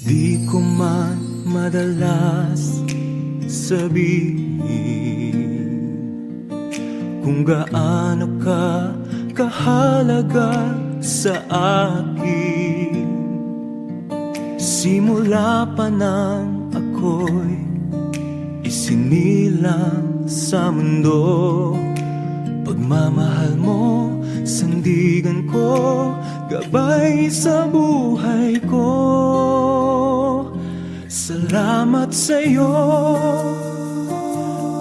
Di ko man madalas sabihin kung gaano ka kahalaga sa akin. Simula pa nang ako'y isinilang sa mundo, pagmamahal mo, sandigan ko, gabay sa buhay ko. Salamat sa'yo,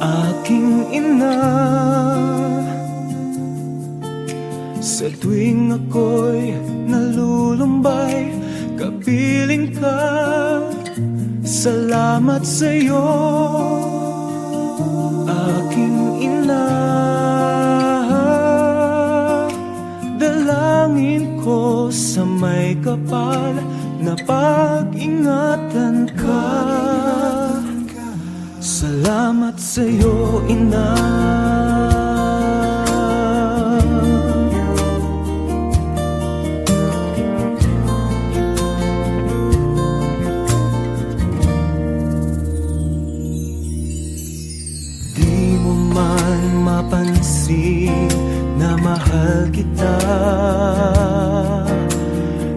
aking ina. Sa tuwing ako'y nalulumbay, kapiling ka. Salamat sa'yo, aking ina. Dalangin ko sa may kapal na pag-ingatan ka. Salamat sa'yo, ina. Di mo man mapansin na mahal kita.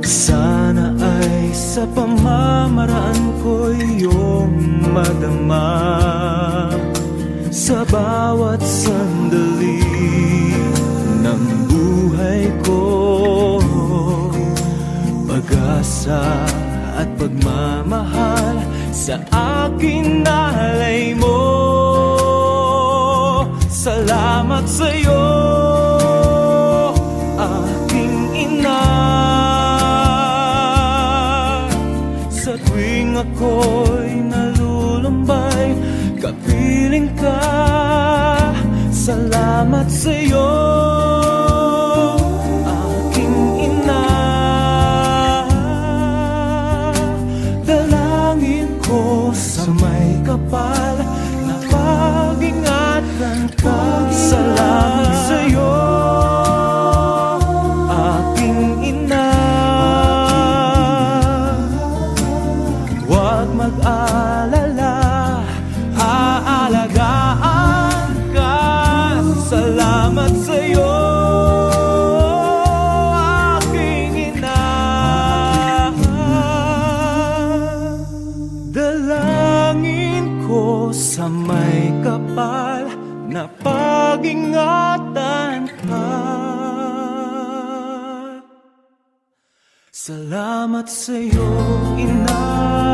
Sana ay sa pamamaraan ko iyong madama. Sa bawat sandali ng buhay ko, pag-asa at pagmamahal sa akin nalay mo. Salamat sa'yo, aking ina. Sa tuwing ako'y nalulumbay, kapiling ka. Salamat sa'yo, aking ina. Dalangin ko sa may kapal na pag-ingatan ka. Salamat sa'yo, aking ina. Huwag mag-alala, aalagaan ka. Salamat sa'yo, aking ina. Dalangin ko sa may kapal na pag-ingatan ka. Salamat sa'yo, ina.